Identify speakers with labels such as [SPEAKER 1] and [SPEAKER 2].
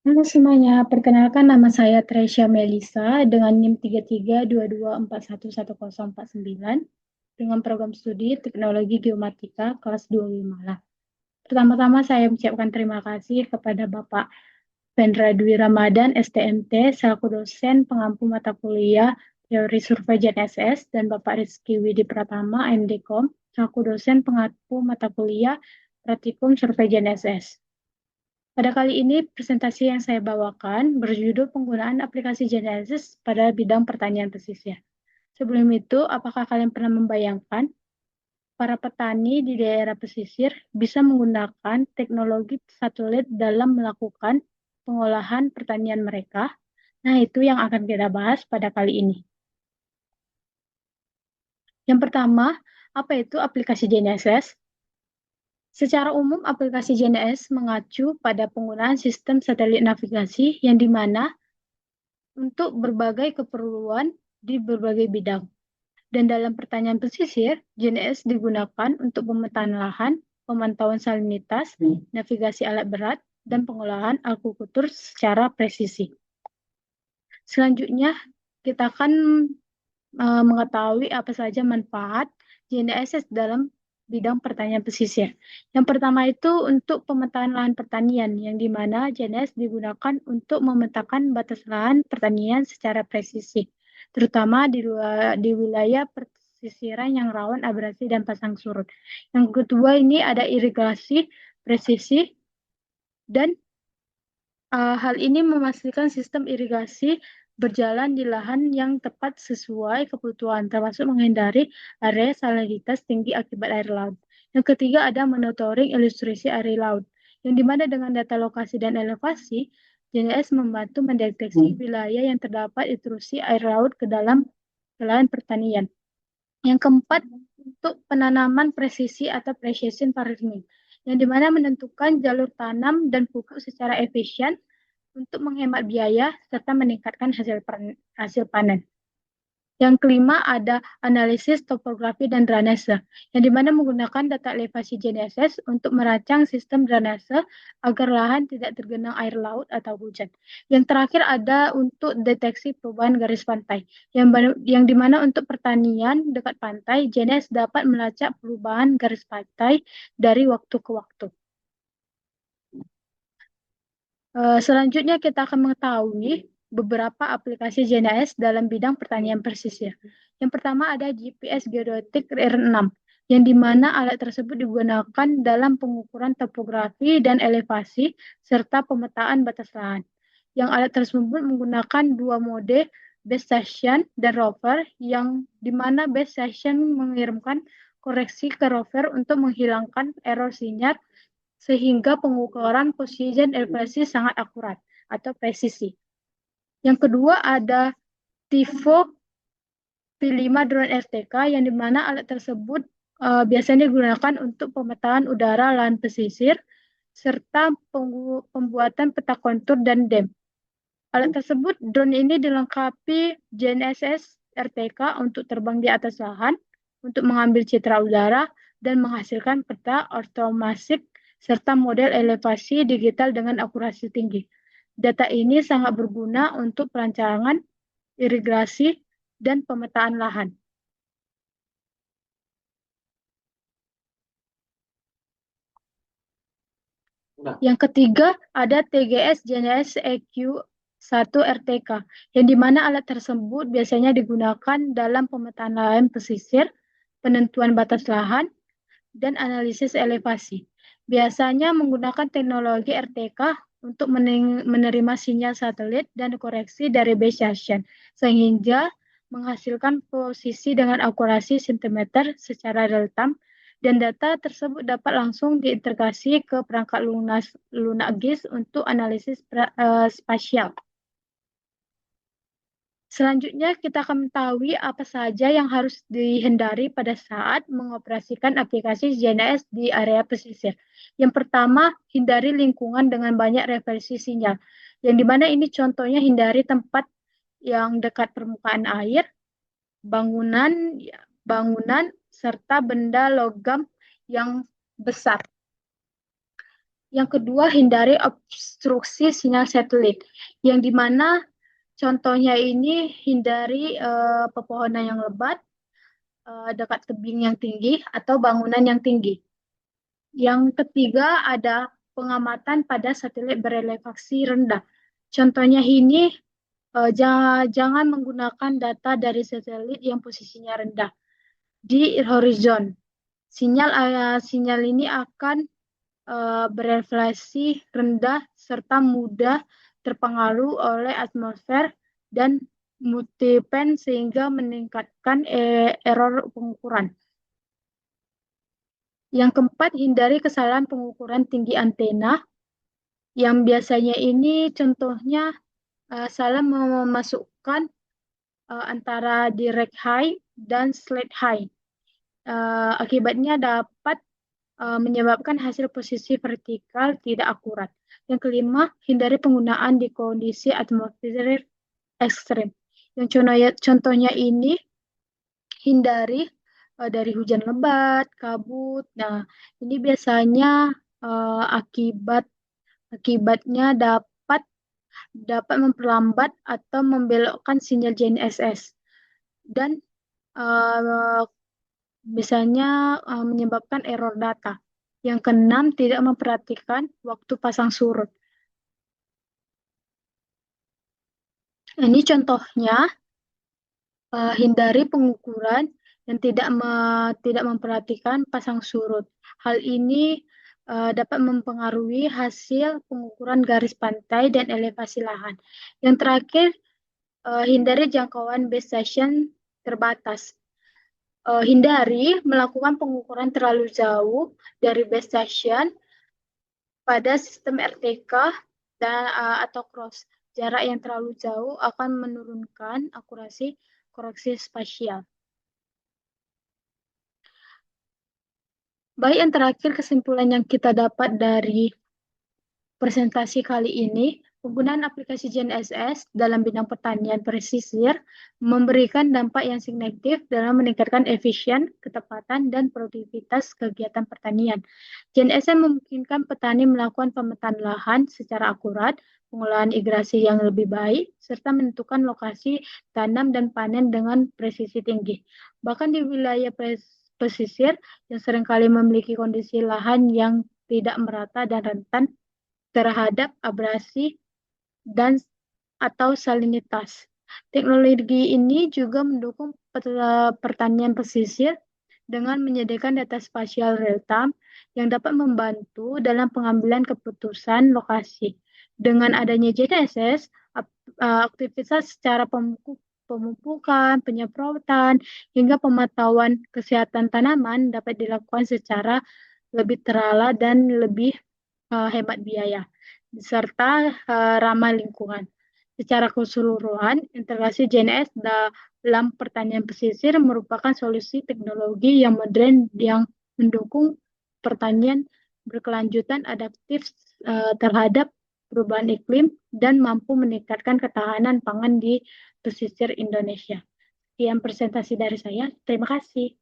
[SPEAKER 1] Halo semuanya, perkenalkan nama saya Tresya Melisa dengan NIM 3322411049 dengan program studi Teknologi Geomatika kelas 25 lah. Pertama-tama saya mengucapkan terima kasih kepada Bapak Vendra Dwi Ramadan, STMT, selaku dosen pengampu mata kuliah Teori Survei JNSS, dan Bapak Rizky Widi Pratama, MDKOM, selaku dosen pengampu mata kuliah Praktikum Survei JNSS. Pada kali ini, presentasi yang saya bawakan berjudul penggunaan aplikasi Genesis pada bidang pertanian pesisir. Sebelum itu, apakah kalian pernah membayangkan para petani di daerah pesisir bisa menggunakan teknologi satelit dalam melakukan pengolahan pertanian mereka? Nah, itu yang akan kita bahas pada kali ini. Yang pertama, apa itu aplikasi GNSS? Secara umum, aplikasi GNSS mengacu pada penggunaan sistem satelit navigasi yang dimana untuk berbagai keperluan di berbagai bidang. Dan dalam pertanian pesisir, GNSS digunakan untuk pemetaan lahan, pemantauan salinitas, navigasi alat berat, dan pengolahan akuikultur secara presisi. Selanjutnya, kita akan mengetahui apa saja manfaat GNSS dalam bidang pertanian pesisir. Yang pertama itu untuk pemetaan lahan pertanian, yang di mana GNSS digunakan untuk memetakan batas lahan pertanian secara presisi, terutama di wilayah pesisiran yang rawan abrasi dan pasang surut. Yang kedua ini ada irigasi presisi, dan hal ini memastikan sistem irigasi berjalan di lahan yang tepat sesuai kebutuhan, termasuk menghindari area salinitas tinggi akibat air laut. Yang ketiga ada monitoring ilustrasi area laut, yang dimana dengan data lokasi dan elevasi, GNS membantu mendeteksi wilayah yang terdapat intrusi air laut ke dalam lahan pertanian. Yang keempat, untuk penanaman presisi atau precision farming, yang dimana menentukan jalur tanam dan pupuk secara efisien untuk menghemat biaya serta meningkatkan hasil panen. Yang kelima ada analisis topografi dan drainase, yang dimana menggunakan data elevasi GNSS untuk merancang sistem drainase agar lahan tidak tergenang air laut atau hujan. Yang terakhir ada untuk deteksi perubahan garis pantai, yang dimana untuk pertanian dekat pantai, GNSS dapat melacak perubahan garis pantai dari waktu ke waktu. Selanjutnya kita akan mengetahui beberapa aplikasi GNSS dalam bidang pertanian presisi. Yang pertama ada GPS Geodetik R6, yang dimana alat tersebut digunakan dalam pengukuran topografi dan elevasi serta pemetaan batas lahan. Yang alat tersebut menggunakan dua mode base station dan rover, yang dimana base station mengirimkan koreksi ke rover untuk menghilangkan error sinyal sehingga pengukuran posisi dan elevasi sangat akurat atau presisi. Yang kedua ada TIFO P5 drone RTK, yang dimana alat tersebut biasanya digunakan untuk pemetaan udara lahan pesisir serta pembuatan peta kontur dan dam. Alat tersebut, drone ini dilengkapi GNSS RTK untuk terbang di atas lahan, untuk mengambil citra udara, dan menghasilkan peta otomatis serta model elevasi digital dengan akurasi tinggi. Data ini sangat berguna untuk perancangan, irigasi, dan pemetaan lahan. Yang ketiga ada TGS GNSS EQ1 RTK, yang dimana alat tersebut biasanya digunakan dalam pemetaan lahan pesisir, penentuan batas lahan, dan analisis elevasi. Biasanya menggunakan teknologi RTK untuk menerima sinyal satelit dan koreksi dari base station, sehingga menghasilkan posisi dengan akurasi sentimeter secara real-time, dan data tersebut dapat langsung diintegrasi ke perangkat lunak GIS untuk analisis spasial. Selanjutnya, kita akan mengetahui apa saja yang harus dihindari pada saat mengoperasikan aplikasi GNSS di area pesisir. Yang pertama, hindari lingkungan dengan banyak refleksi sinyal, yang dimana ini contohnya hindari tempat yang dekat permukaan air, bangunan, bangunan serta benda logam yang besar. Yang kedua, hindari obstruksi sinyal satelit, yang dimana contohnya ini hindari pepohonan yang lebat, dekat tebing yang tinggi, atau bangunan yang tinggi. Yang ketiga ada pengamatan pada satelit berelevasi rendah. Contohnya ini, jangan menggunakan data dari satelit yang posisinya rendah di horizon. Sinyal ini akan berefleksi rendah serta mudah terpengaruh oleh atmosfer dan multipen sehingga meningkatkan error pengukuran. Yang keempat, hindari kesalahan pengukuran tinggi antena yang biasanya ini contohnya salah memasukkan antara direct high dan slate high. Akibatnya dapat menyebabkan hasil posisi vertikal tidak akurat. Yang kelima, hindari penggunaan di kondisi atmosfer ekstrim. Yang contohnya ini hindari dari hujan lebat, kabut. Nah, ini biasanya akibatnya dapat memperlambat atau membelokkan sinyal GNSS dan uh, misalnya menyebabkan error data. Yang keenam, tidak memperhatikan waktu pasang surut. Ini contohnya, hindari pengukuran dan tidak memperhatikan pasang surut. Hal ini dapat mempengaruhi hasil pengukuran garis pantai dan elevasi lahan. Yang terakhir, hindari jangkauan base station terbatas. Hindari melakukan pengukuran terlalu jauh dari base station pada sistem RTK atau cross. Jarak yang terlalu jauh akan menurunkan akurasi koreksi spasial. Baik, yang terakhir kesimpulan yang kita dapat dari presentasi kali ini, penggunaan aplikasi GNSS dalam bidang pertanian presisir memberikan dampak yang signifikan dalam meningkatkan efisien, ketepatan, dan produktivitas kegiatan pertanian. GNSS memungkinkan petani melakukan pemetaan lahan secara akurat, pengolahan irigasi yang lebih baik, serta menentukan lokasi tanam dan panen dengan presisi tinggi. Bahkan di wilayah pesisir yang seringkali memiliki kondisi lahan yang tidak merata dan rentan terhadap abrasi dan atau salinitas. Teknologi ini juga mendukung pertanian pesisir dengan menyediakan data spasial real-time yang dapat membantu dalam pengambilan keputusan lokasi. Dengan adanya JNSS, aktivitas secara pemupukan, penyemprotan, hingga pemantauan kesehatan tanaman dapat dilakukan secara lebih terala dan lebih hemat biaya, serta ramah lingkungan. Secara keseluruhan, integrasi JNS dalam pertanian pesisir merupakan solusi teknologi yang modern yang mendukung pertanian berkelanjutan, adaptif terhadap perubahan iklim, dan mampu meningkatkan ketahanan pangan di pesisir Indonesia. Sekian presentasi dari saya. Terima kasih.